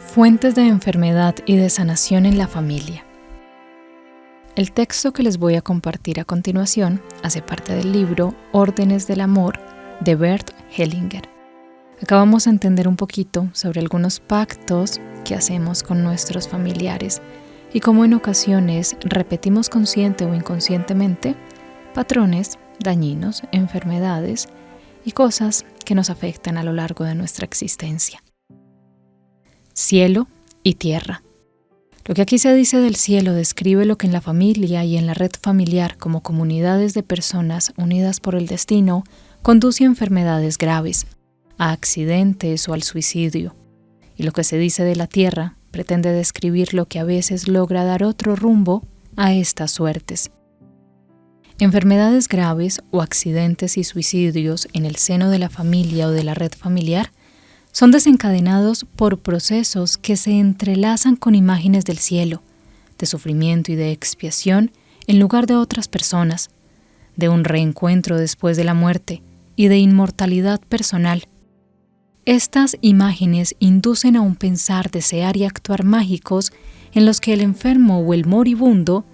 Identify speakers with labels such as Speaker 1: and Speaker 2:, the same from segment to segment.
Speaker 1: Fuentes de enfermedad y de sanación en la familia. El texto que les voy a compartir a continuación hace parte del libro Órdenes del Amor de Bert Hellinger. Acá vamos a entender un poquito sobre algunos pactos que hacemos con nuestros familiares y cómo en ocasiones repetimos consciente o inconscientemente patrones dañinos, enfermedades y cosas que nos afectan a lo largo de nuestra existencia. Cielo y tierra. Lo que aquí se dice del cielo describe lo que en la familia y en la red familiar como comunidades de personas unidas por el destino conduce a enfermedades graves, a accidentes o al suicidio. Y lo que se dice de la tierra pretende describir lo que a veces logra dar otro rumbo a estas suertes. Enfermedades graves o accidentes y suicidios en el seno de la familia o de la red familiar son desencadenados por procesos que se entrelazan con imágenes del cielo, de sufrimiento y de expiación en lugar de otras personas, de un reencuentro después de la muerte y de inmortalidad personal. Estas imágenes inducen a un pensar, desear y actuar mágicos en los que el enfermo o el moribundo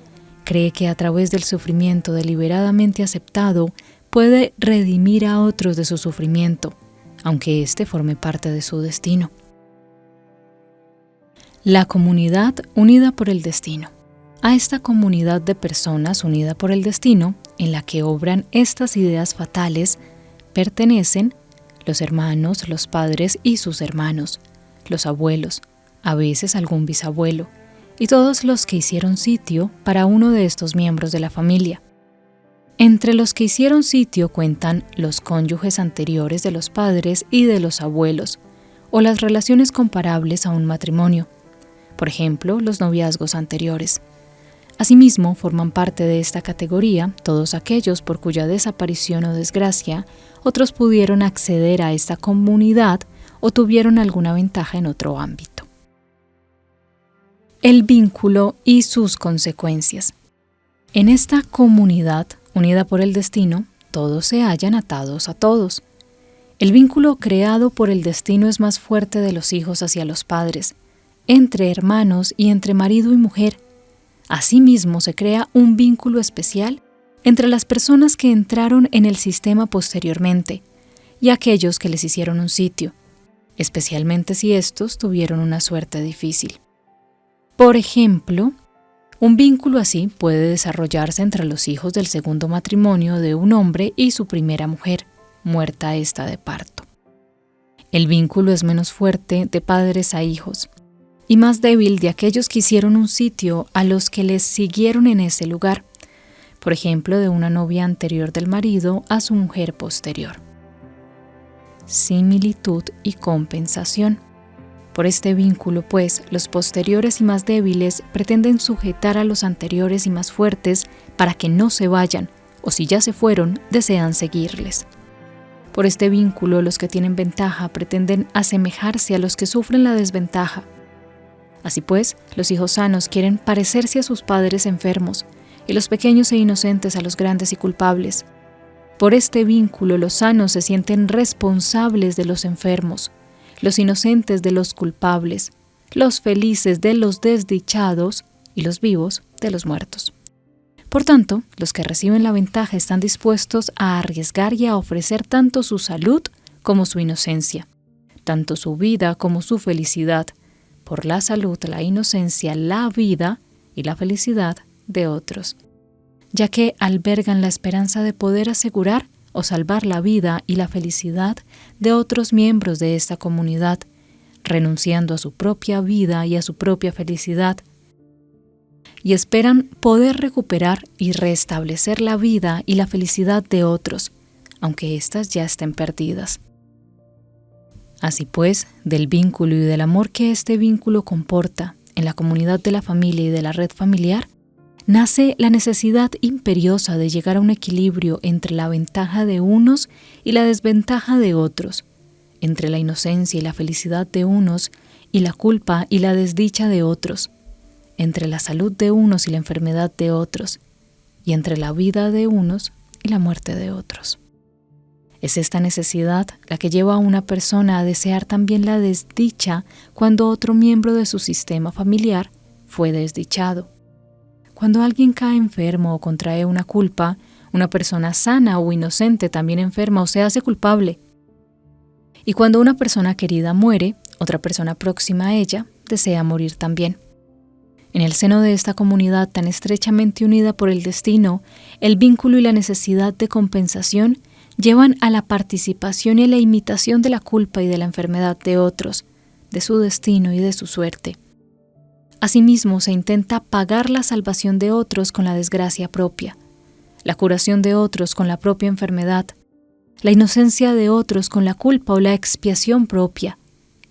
Speaker 1: cree que a través del sufrimiento deliberadamente aceptado puede redimir a otros de su sufrimiento, aunque éste forme parte de su destino. La comunidad unida por el destino. A esta comunidad de personas unida por el destino, en la que obran estas ideas fatales, pertenecen los hermanos, los padres y sus hermanos, los abuelos, a veces algún bisabuelo, y todos los que hicieron sitio para uno de estos miembros de la familia. Entre los que hicieron sitio cuentan los cónyuges anteriores de los padres y de los abuelos, o las relaciones comparables a un matrimonio, por ejemplo, los noviazgos anteriores. Asimismo, forman parte de esta categoría todos aquellos por cuya desaparición o desgracia otros pudieron acceder a esta comunidad o tuvieron alguna ventaja en otro ámbito. El vínculo y sus consecuencias. En esta comunidad unida por el destino, todos se hallan atados a todos. El vínculo creado por el destino es más fuerte de los hijos hacia los padres, entre hermanos y entre marido y mujer. Asimismo, se crea un vínculo especial entre las personas que entraron en el sistema posteriormente y aquellos que les hicieron un sitio, especialmente si estos tuvieron una suerte difícil. Por ejemplo, un vínculo así puede desarrollarse entre los hijos del segundo matrimonio de un hombre y su primera mujer, muerta ésta de parto. El vínculo es menos fuerte de padres a hijos y más débil de aquellos que hicieron un sitio a los que les siguieron en ese lugar, por ejemplo, de una novia anterior del marido a su mujer posterior. Similitud y compensación. Por este vínculo, pues, los posteriores y más débiles pretenden sujetar a los anteriores y más fuertes para que no se vayan, o si ya se fueron, desean seguirles. Por este vínculo, los que tienen ventaja pretenden asemejarse a los que sufren la desventaja. Así pues, los hijos sanos quieren parecerse a sus padres enfermos, y los pequeños e inocentes a los grandes y culpables. Por este vínculo, los sanos se sienten responsables de los enfermos, los inocentes de los culpables, los felices de los desdichados y los vivos de los muertos. Por tanto, los que reciben la ventaja están dispuestos a arriesgar y a ofrecer tanto su salud como su inocencia, tanto su vida como su felicidad, por la salud, la inocencia, la vida y la felicidad de otros, ya que albergan la esperanza de poder asegurar o salvar la vida y la felicidad de otros miembros de esta comunidad, renunciando a su propia vida y a su propia felicidad, y esperan poder recuperar y restablecer la vida y la felicidad de otros, aunque éstas ya estén perdidas. Así pues, del vínculo y del amor que este vínculo comporta en la comunidad de la familia y de la red familiar, nace la necesidad imperiosa de llegar a un equilibrio entre la ventaja de unos y la desventaja de otros, entre la inocencia y la felicidad de unos y la culpa y la desdicha de otros, entre la salud de unos y la enfermedad de otros, y entre la vida de unos y la muerte de otros. Es esta necesidad la que lleva a una persona a desear también la desdicha cuando otro miembro de su sistema familiar fue desdichado. Cuando alguien cae enfermo o contrae una culpa, una persona sana o inocente también enferma o se hace culpable. Y cuando una persona querida muere, otra persona próxima a ella desea morir también. En el seno de esta comunidad tan estrechamente unida por el destino, el vínculo y la necesidad de compensación llevan a la participación y a la imitación de la culpa y de la enfermedad de otros, de su destino y de su suerte. Asimismo, se intenta pagar la salvación de otros con la desgracia propia, la curación de otros con la propia enfermedad, la inocencia de otros con la culpa o la expiación propia,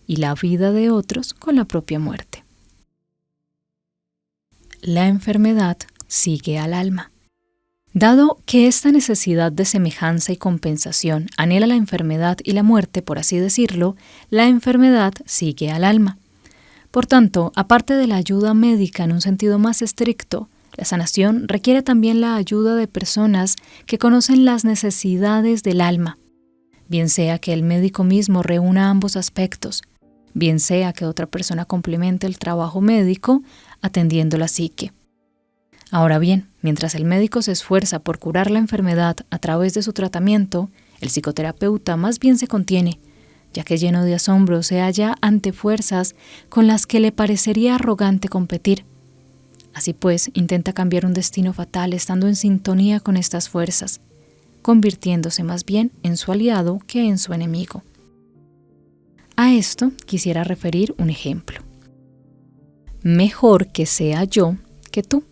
Speaker 1: y la vida de otros con la propia muerte. La enfermedad sigue al alma. Dado que esta necesidad de semejanza y compensación anhela la enfermedad y la muerte, por así decirlo, la enfermedad sigue al alma. Por tanto, aparte de la ayuda médica en un sentido más estricto, la sanación requiere también la ayuda de personas que conocen las necesidades del alma, bien sea que el médico mismo reúna ambos aspectos, bien sea que otra persona complemente el trabajo médico atendiendo la psique. Ahora bien, mientras el médico se esfuerza por curar la enfermedad a través de su tratamiento, el psicoterapeuta más bien se contiene, ya que lleno de asombro se halla ante fuerzas con las que le parecería arrogante competir. Así pues, intenta cambiar un destino fatal estando en sintonía con estas fuerzas, convirtiéndose más bien en su aliado que en su enemigo. A esto quisiera referir un ejemplo. Mejor que sea yo que tú.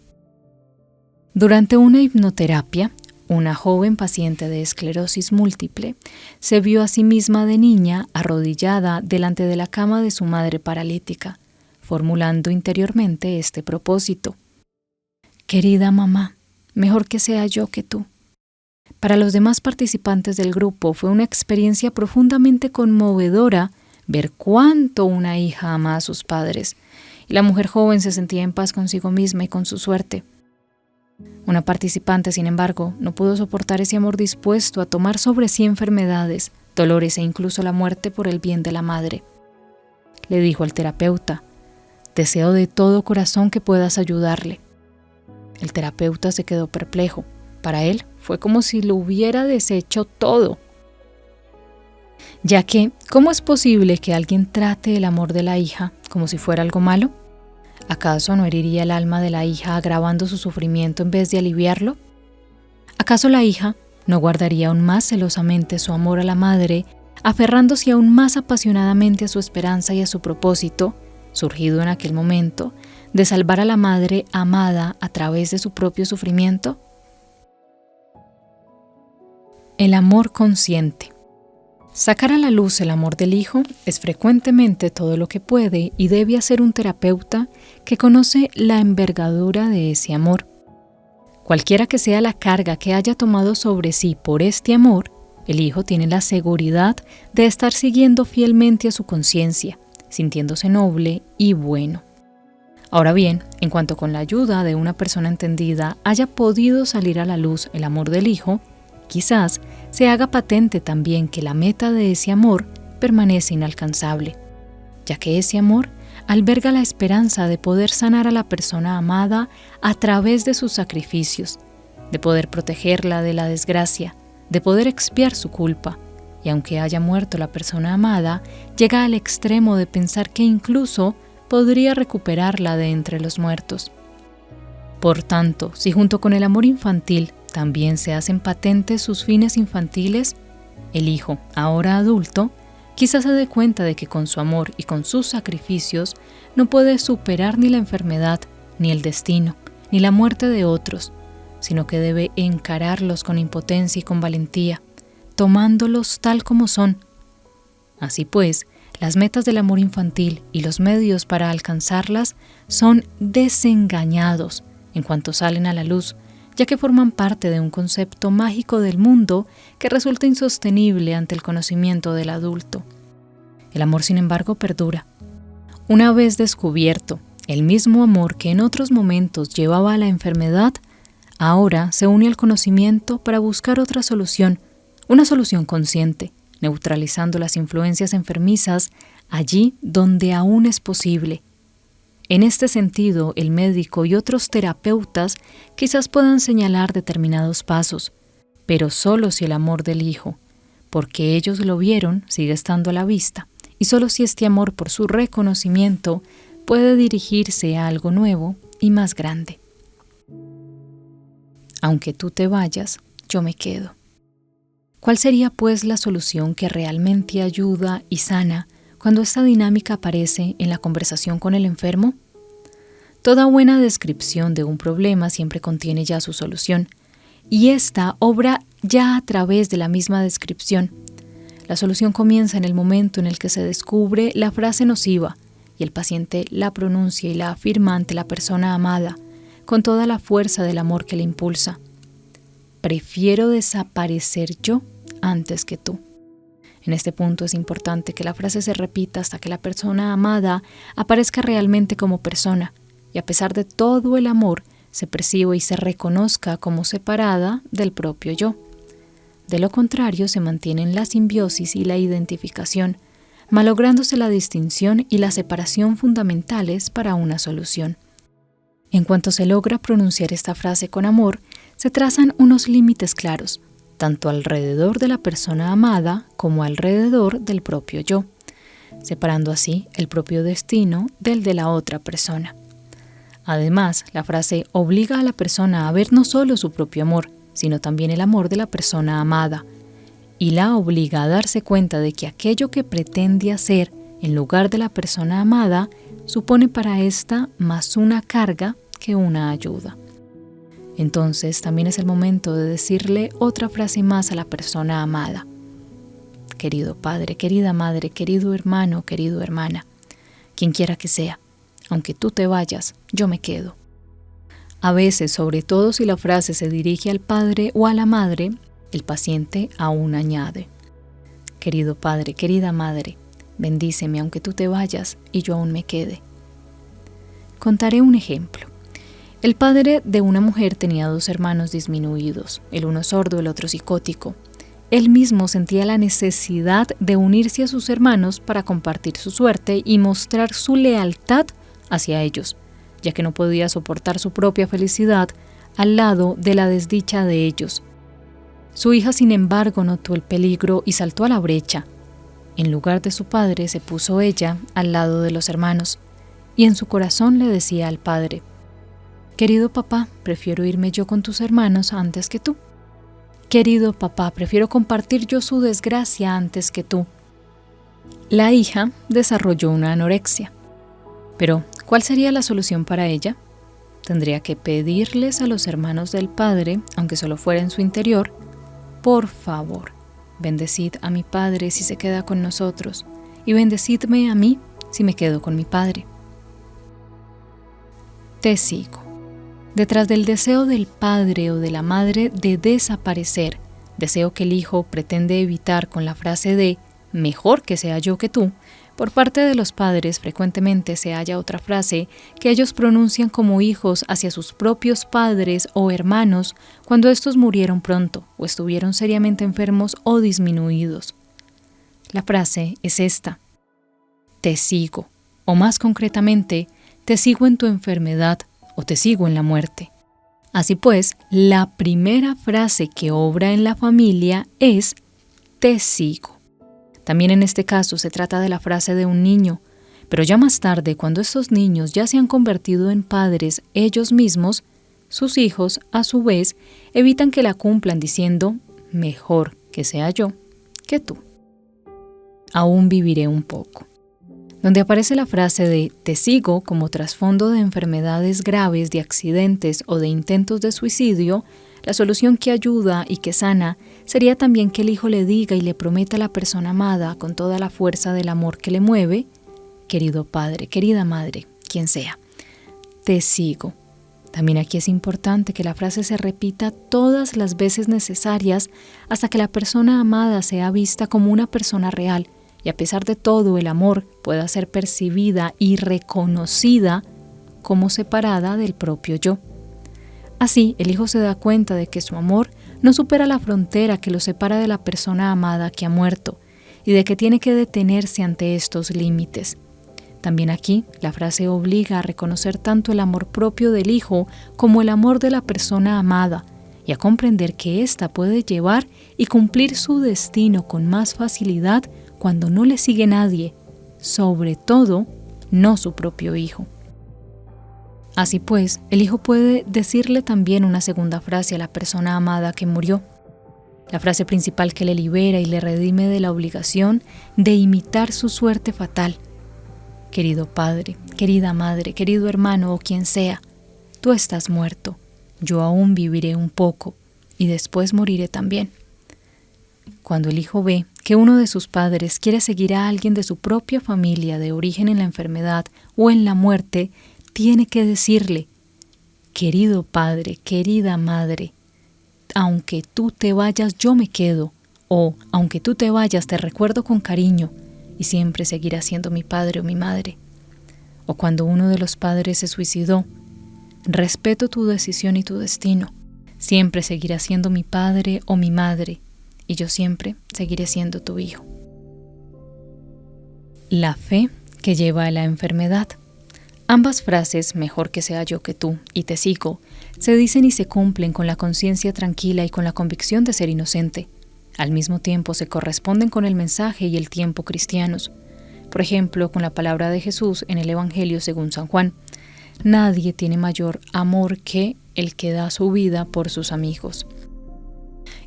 Speaker 1: Durante una hipnoterapia, una joven paciente de esclerosis múltiple se vio a sí misma de niña arrodillada delante de la cama de su madre paralítica, formulando interiormente este propósito: querida mamá, mejor que sea yo que tú. Para los demás participantes del grupo fue una experiencia profundamente conmovedora ver cuánto una hija ama a sus padres, y la mujer joven se sentía en paz consigo misma y con su suerte. Una participante, sin embargo, no pudo soportar ese amor dispuesto a tomar sobre sí enfermedades, dolores e incluso la muerte por el bien de la madre. Le dijo al terapeuta: deseo de todo corazón que puedas ayudarle. El terapeuta se quedó perplejo. Para él fue como si lo hubiera deshecho todo. Ya que, ¿cómo es posible que alguien trate el amor de la hija como si fuera algo malo? ¿Acaso no heriría el alma de la hija agravando su sufrimiento en vez de aliviarlo? ¿Acaso la hija no guardaría aún más celosamente su amor a la madre, aferrándose aún más apasionadamente a su esperanza y a su propósito, surgido en aquel momento, de salvar a la madre amada a través de su propio sufrimiento? El amor consciente. Sacar a la luz el amor del hijo es frecuentemente todo lo que puede y debe hacer un terapeuta que conoce la envergadura de ese amor. Cualquiera que sea la carga que haya tomado sobre sí por este amor, el hijo tiene la seguridad de estar siguiendo fielmente a su conciencia, sintiéndose noble y bueno. Ahora bien, en cuanto con la ayuda de una persona entendida haya podido salir a la luz el amor del hijo, quizás se haga patente también que la meta de ese amor permanece inalcanzable, ya que ese amor alberga la esperanza de poder sanar a la persona amada a través de sus sacrificios, de poder protegerla de la desgracia, de poder expiar su culpa, y aunque haya muerto la persona amada, llega al extremo de pensar que incluso podría recuperarla de entre los muertos. Por tanto, si junto con el amor infantil también se hacen patentes sus fines infantiles, el hijo, ahora adulto, quizás se dé cuenta de que con su amor y con sus sacrificios no puede superar ni la enfermedad, ni el destino, ni la muerte de otros, sino que debe encararlos con impotencia y con valentía, tomándolos tal como son. Así pues, las metas del amor infantil y los medios para alcanzarlas son desengañados en cuanto salen a la luz, ya que forman parte de un concepto mágico del mundo que resulta insostenible ante el conocimiento del adulto. El amor, sin embargo, perdura. Una vez descubierto, el mismo amor que en otros momentos llevaba a la enfermedad, ahora se une al conocimiento para buscar otra solución, Una solución consciente, neutralizando las influencias enfermizas allí donde aún es posible. En este sentido, el médico y otros terapeutas quizás puedan señalar determinados pasos, pero solo si el amor del hijo, porque ellos lo vieron, sigue estando a la vista, y solo si este amor por su reconocimiento puede dirigirse a algo nuevo y más grande. Aunque tú te vayas, yo me quedo. ¿Cuál sería pues la solución que realmente ayuda y sana cuando esta dinámica aparece en la conversación con el enfermo? Toda buena descripción de un problema siempre contiene ya su solución, y esta obra ya a través de la misma descripción. La solución comienza en el momento en el que se descubre la frase nociva y el paciente la pronuncia y la afirma ante la persona amada, con toda la fuerza del amor que le impulsa. Prefiero desaparecer yo antes que tú. En este punto es importante que la frase se repita hasta que la persona amada aparezca realmente como persona, y a pesar de todo el amor, se perciba y se reconozca como separada del propio yo. De lo contrario, se mantienen la simbiosis y la identificación, malográndose la distinción y la separación fundamentales para una solución. En cuanto se logra pronunciar esta frase con amor, se trazan unos límites claros, tanto alrededor de la persona amada como alrededor del propio yo, separando así el propio destino del de la otra persona. Además, la frase obliga a la persona a ver no solo su propio amor, sino también el amor de la persona amada, y la obliga a darse cuenta de que aquello que pretende hacer en lugar de la persona amada supone para ésta más una carga que una ayuda. Entonces también es el momento de decirle otra frase más a la persona amada. Querido padre, querida madre, querido hermano, querido hermana, quien quiera que sea, aunque tú te vayas, yo me quedo. A veces, sobre todo si la frase se dirige al padre o a la madre, el paciente aún añade: querido padre, querida madre, bendíceme aunque tú te vayas y yo aún me quede. Contaré un ejemplo. El padre de una mujer tenía 2 hermanos disminuidos, el uno sordo, el otro psicótico. Él mismo sentía la necesidad de unirse a sus hermanos para compartir su suerte y mostrar su lealtad hacia ellos, ya que no podía soportar su propia felicidad al lado de la desdicha de ellos. Su hija, sin embargo, notó el peligro y saltó a la brecha. En lugar de su padre, se puso ella al lado de los hermanos, y en su corazón le decía al padre: querido papá, prefiero irme yo con tus hermanos antes que tú. Querido papá, prefiero compartir yo su desgracia antes que tú. La hija desarrolló una anorexia. Pero, ¿cuál sería la solución para ella? Tendría que pedirles a los hermanos del padre, aunque solo fuera en su interior: por favor, bendecid a mi padre si se queda con nosotros, y bendecidme a mí si me quedo con mi padre. Te sigo. Detrás del deseo del padre o de la madre de desaparecer, deseo que el hijo pretende evitar con la frase de «mejor que sea yo que tú», por parte de los padres frecuentemente se halla otra frase que ellos pronuncian como hijos hacia sus propios padres o hermanos cuando estos murieron pronto o estuvieron seriamente enfermos o disminuidos. La frase es esta: te sigo, o más concretamente, te sigo en tu enfermedad o te sigo en la muerte. Así pues, la primera frase que obra en la familia es te sigo. También en este caso se trata de la frase de un niño, pero ya más tarde, cuando estos niños ya se han convertido en padres ellos mismos, sus hijos, a su vez, evitan que la cumplan diciendo mejor que sea yo que tú. Aún viviré un poco. Donde aparece la frase de te sigo como trasfondo de enfermedades graves, de accidentes o de intentos de suicidio, la solución que ayuda y que sana sería también que el hijo le diga y le prometa a la persona amada con toda la fuerza del amor que le mueve: querido padre, querida madre, quien sea, te sigo. También aquí es importante que la frase se repita todas las veces necesarias hasta que la persona amada sea vista como una persona real, y a pesar de todo el amor pueda ser percibida y reconocida como separada del propio yo. Así, el hijo se da cuenta de que su amor no supera la frontera que lo separa de la persona amada que ha muerto y de que tiene que detenerse ante estos límites. También aquí, la frase obliga a reconocer tanto el amor propio del hijo como el amor de la persona amada y a comprender que ésta puede llevar y cumplir su destino con más facilidad cuando no le sigue nadie, sobre todo, no su propio hijo. Así pues, el hijo puede decirle también una segunda frase a la persona amada que murió, la frase principal que le libera y le redime de la obligación de imitar su suerte fatal. Querido padre, querida madre, querido hermano o quien sea, tú estás muerto, yo aún viviré un poco y después moriré también. Cuando el hijo ve que uno de sus padres quiere seguir a alguien de su propia familia de origen en la enfermedad o en la muerte, tiene que decirle: querido padre, querida madre, aunque tú te vayas yo me quedo, o aunque tú te vayas te recuerdo con cariño y siempre seguirás siendo mi padre o mi madre. O cuando uno de los padres se suicidó: respeto tu decisión y tu destino, siempre seguirás siendo mi padre o mi madre y yo siempre seguiré siendo tu hijo. La fe que lleva a la enfermedad. Ambas frases, mejor que sea yo que tú y te sigo, se dicen y se cumplen con la conciencia tranquila y con la convicción de ser inocente. Al mismo tiempo se corresponden con el mensaje y el tiempo cristianos. Por ejemplo, con la palabra de Jesús en el Evangelio según San Juan: nadie tiene mayor amor que el que da su vida por sus amigos.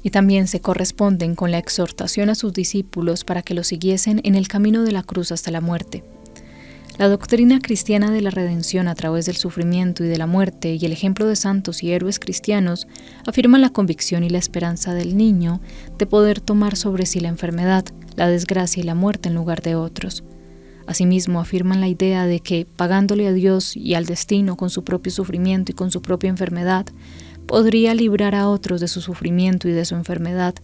Speaker 1: Y también se corresponden con la exhortación a sus discípulos para que lo siguiesen en el camino de la cruz hasta la muerte. La doctrina cristiana de la redención a través del sufrimiento y de la muerte y el ejemplo de santos y héroes cristianos afirman la convicción y la esperanza del niño de poder tomar sobre sí la enfermedad, la desgracia y la muerte en lugar de otros. Asimismo, afirman la idea de que, pagándole a Dios y al destino con su propio sufrimiento y con su propia enfermedad, podría librar a otros de su sufrimiento y de su enfermedad,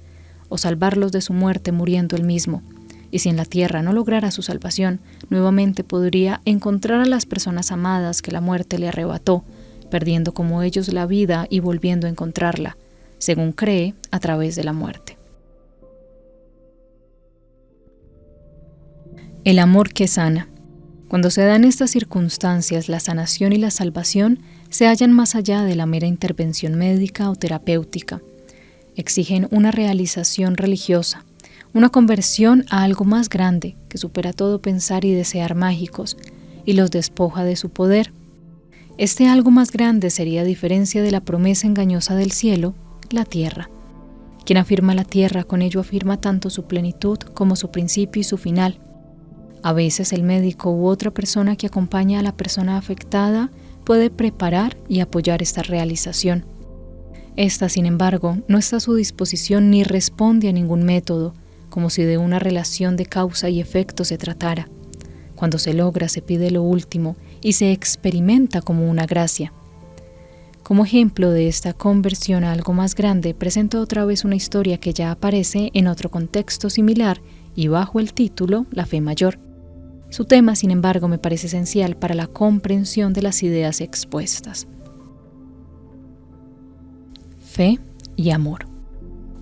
Speaker 1: o salvarlos de su muerte muriendo él mismo. Y si en la tierra no lograra su salvación, nuevamente podría encontrar a las personas amadas que la muerte le arrebató, perdiendo como ellos la vida y volviendo a encontrarla, según cree, a través de la muerte. El amor que sana. Cuando se dan estas circunstancias, la sanación y la salvación se hallan más allá de la mera intervención médica o terapéutica. Exigen una realización religiosa, una conversión a algo más grande que supera todo pensar y desear mágicos y los despoja de su poder. Este algo más grande sería, a diferencia de la promesa engañosa del cielo, la tierra. Quien afirma la tierra con ello afirma tanto su plenitud como su principio y su final. A veces el médico u otra persona que acompaña a la persona afectada puede preparar y apoyar esta realización. Esta, sin embargo, no está a su disposición ni responde a ningún método, como si de una relación de causa y efecto se tratara. Cuando se logra, se pide lo último y se experimenta como una gracia. Como ejemplo de esta conversión a algo más grande, presento otra vez una historia que ya aparece en otro contexto similar y bajo el título La fe mayor. Su tema, sin embargo, me parece esencial para la comprensión de las ideas expuestas. Fe y amor.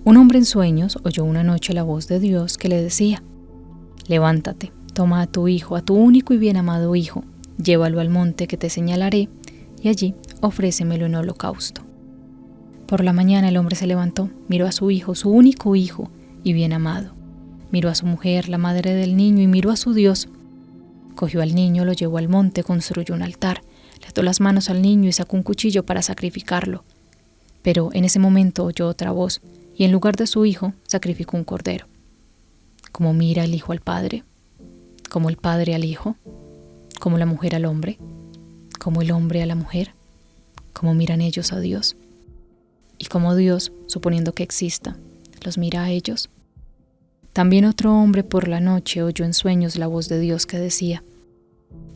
Speaker 1: Un hombre en sueños oyó una noche la voz de Dios que le decía: levántate, toma a tu hijo, a tu único y bien amado hijo, llévalo al monte que te señalaré, y allí ofrécemelo en holocausto. Por la mañana el hombre se levantó, miró a su hijo, su único hijo y bien amado. Miró a su mujer, la madre del niño, y miró a su Dios. Cogió al niño, lo llevó al monte, construyó un altar, le ató las manos al niño y sacó un cuchillo para sacrificarlo. Pero en ese momento oyó otra voz, y en lugar de su hijo, sacrificó un cordero. ¿Cómo mira el hijo al padre? ¿Como el padre al hijo? ¿Como la mujer al hombre? ¿Como el hombre a la mujer? ¿Cómo miran ellos a Dios? ¿Y cómo Dios, suponiendo que exista, los mira a ellos? También otro hombre por la noche oyó en sueños la voz de Dios que decía: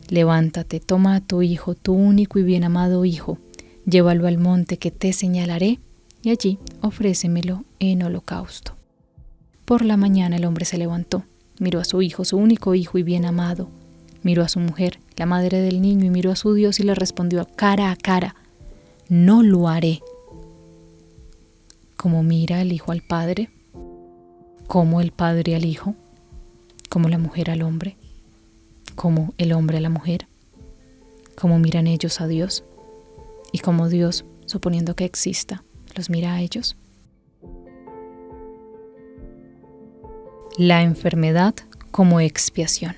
Speaker 1: levántate, toma a tu hijo, tu único y bien amado hijo, llévalo al monte que te señalaré, y allí ofrécemelo en holocausto. Por la mañana el hombre se levantó, miró a su hijo, su único hijo y bien amado, miró a su mujer, la madre del niño, y miró a su Dios y le respondió cara a cara: no lo haré. cómo mira el hijo al padre, cómo el padre al hijo, cómo la mujer al hombre, cómo el hombre a la mujer, cómo miran ellos a Dios y cómo Dios, suponiendo que exista, los mira a ellos. La enfermedad como expiación.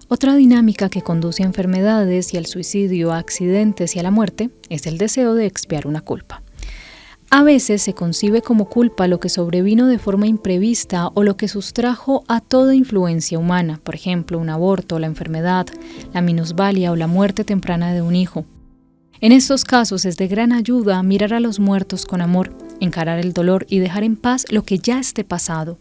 Speaker 1: Otra dinámica que conduce a enfermedades y al suicidio, a accidentes y a la muerte es el deseo de expiar una culpa. A veces se concibe como culpa lo que sobrevino de forma imprevista o lo que sustrajo a toda influencia humana, por ejemplo, un aborto, la enfermedad, la minusvalía o la muerte temprana de un hijo. En estos casos es de gran ayuda mirar a los muertos con amor, encarar el dolor y dejar en paz lo que ya esté pasado.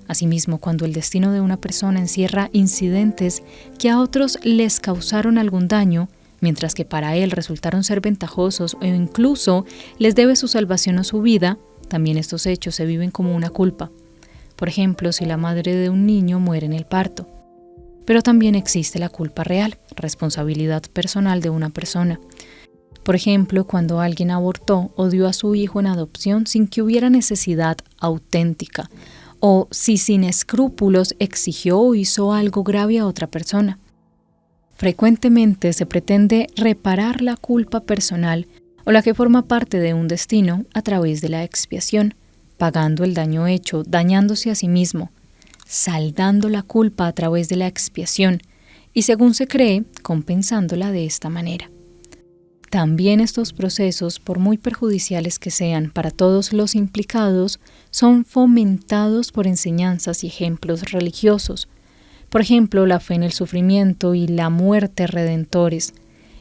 Speaker 1: Asimismo, cuando el destino de una persona encierra incidentes que a otros les causaron algún daño, mientras que para él resultaron ser ventajosos o incluso les debe su salvación o su vida, también estos hechos se viven como una culpa. Por ejemplo, si la madre de un niño muere en el parto. Pero también existe la culpa real, responsabilidad personal de una persona. Por ejemplo, cuando alguien abortó o dio a su hijo en adopción sin que hubiera necesidad auténtica, o si sin escrúpulos exigió o hizo algo grave a otra persona. Frecuentemente se pretende reparar la culpa personal o la que forma parte de un destino a través de la expiación, pagando el daño hecho, dañándose a sí mismo, saldando la culpa a través de la expiación y, según se cree, compensándola de esta manera. También estos procesos, por muy perjudiciales que sean para todos los implicados, son fomentados por enseñanzas y ejemplos religiosos. Por ejemplo, la fe en el sufrimiento y la muerte redentores,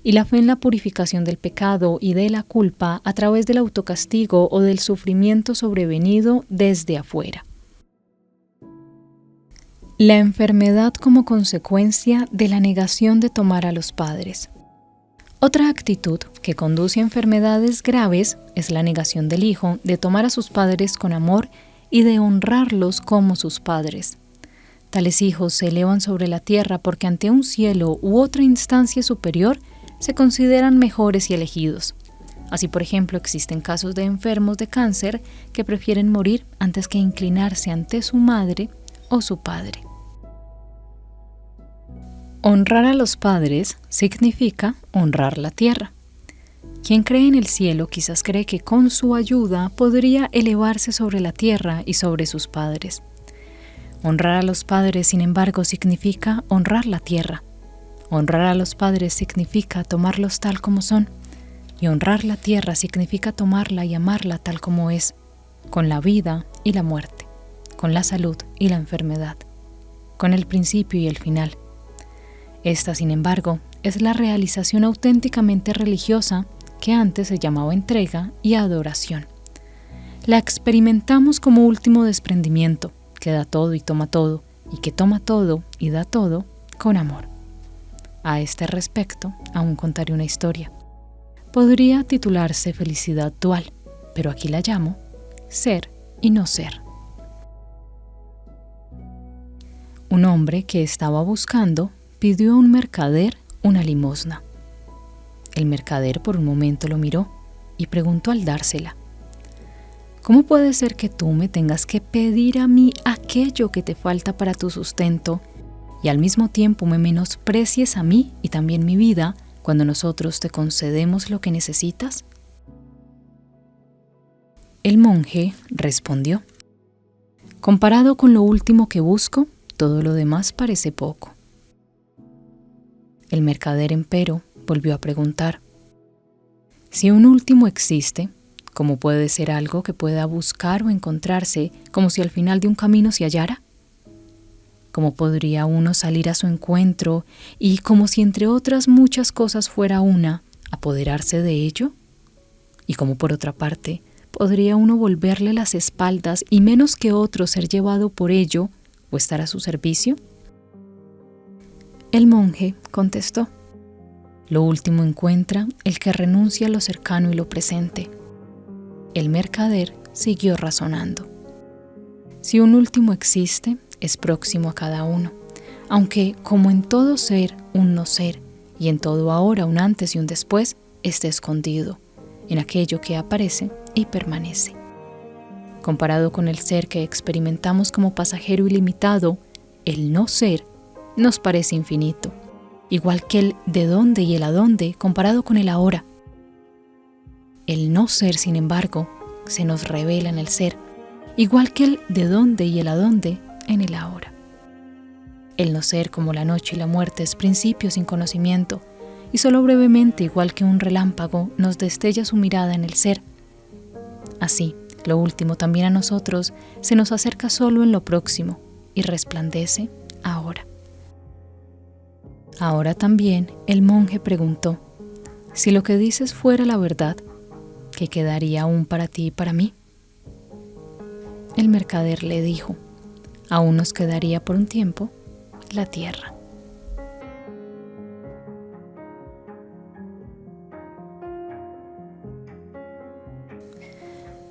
Speaker 1: y la fe en la purificación del pecado y de la culpa a través del autocastigo o del sufrimiento sobrevenido desde afuera. La enfermedad como consecuencia de la negación de tomar a los padres. Otra actitud que conduce a enfermedades graves es la negación del hijo de tomar a sus padres con amor y de honrarlos como sus padres. Tales hijos se elevan sobre la tierra porque ante un cielo u otra instancia superior se consideran mejores y elegidos. Así, por ejemplo, existen casos de enfermos de cáncer que prefieren morir antes que inclinarse ante su madre o su padre. Honrar a los padres significa honrar la tierra. Quien cree en el cielo quizás cree que con su ayuda podría elevarse sobre la tierra y sobre sus padres. Honrar a los padres, sin embargo, significa honrar la tierra. Honrar a los padres significa tomarlos tal como son, y honrar la tierra significa tomarla y amarla tal como es, con la vida y la muerte, con la salud y la enfermedad, con el principio y el final. Esta, sin embargo, es la realización auténticamente religiosa que antes se llamaba entrega y adoración. La experimentamos como último desprendimiento, que da todo y toma todo, y que toma todo y da todo con amor. A este respecto, aún contaré una historia. Podría titularse Felicidad Dual, pero aquí la llamo Ser y no ser. Un hombre que estaba buscando pidió a un mercader una limosna. El mercader por un momento lo miró y preguntó al dársela: ¿Cómo puede ser que tú me tengas que pedir a mí aquello que te falta para tu sustento y al mismo tiempo me menosprecies a mí y también mi vida cuando nosotros te concedemos lo que necesitas? El monje respondió: comparado con lo último que busco, todo lo demás parece poco. El mercader, empero, volvió a preguntar: si un último existe, ¿cómo puede ser algo que pueda buscar o encontrarse como si al final de un camino se hallara? ¿Cómo podría uno salir a su encuentro y, como si entre otras muchas cosas fuera una, apoderarse de ello? ¿Y cómo, por otra parte, podría uno volverle las espaldas y menos que otro ser llevado por ello o estar a su servicio? El monje contestó: lo último encuentra el que renuncia a lo cercano y lo presente. El mercader siguió razonando: si un último existe, es próximo a cada uno, aunque, como en todo ser, un no ser, y en todo ahora un antes y un después, esté escondido en aquello que aparece y permanece. Comparado con el ser que experimentamos como pasajero ilimitado, el no ser nos parece infinito, igual que el de dónde y el adónde comparado con el ahora. El no ser, sin embargo, se nos revela en el ser, igual que el de dónde y el adónde en el ahora. El no ser, como la noche y la muerte, es principio sin conocimiento, y solo brevemente, igual que un relámpago, nos destella su mirada en el ser. Así, lo último también a nosotros se nos acerca solo en lo próximo y resplandece ahora. Ahora también el monje preguntó: si lo que dices fuera la verdad, ¿qué quedaría aún para ti y para mí? El mercader le dijo: aún nos quedaría por un tiempo la tierra.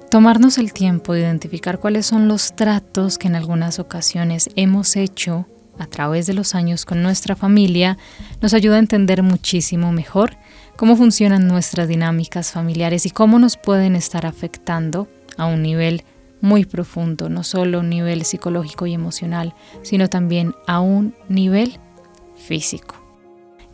Speaker 1: Tomarnos el tiempo de identificar cuáles son los tratos que en algunas ocasiones hemos hecho a través de los años con nuestra familia nos ayuda a entender muchísimo mejor cómo funcionan nuestras dinámicas familiares y cómo nos pueden estar afectando a un nivel muy profundo, no solo a un nivel psicológico y emocional, sino también a un nivel físico.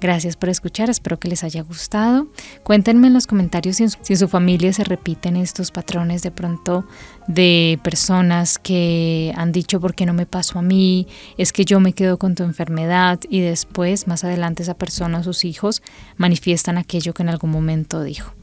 Speaker 1: Gracias por escuchar, espero que les haya gustado. Cuéntenme en los comentarios si en su familia se repiten estos patrones de pronto de personas que han dicho ¿por qué no me pasó a mí? Es que yo me quedo con tu enfermedad, y después, más adelante, esa persona o sus hijos manifiestan aquello que en algún momento dijo.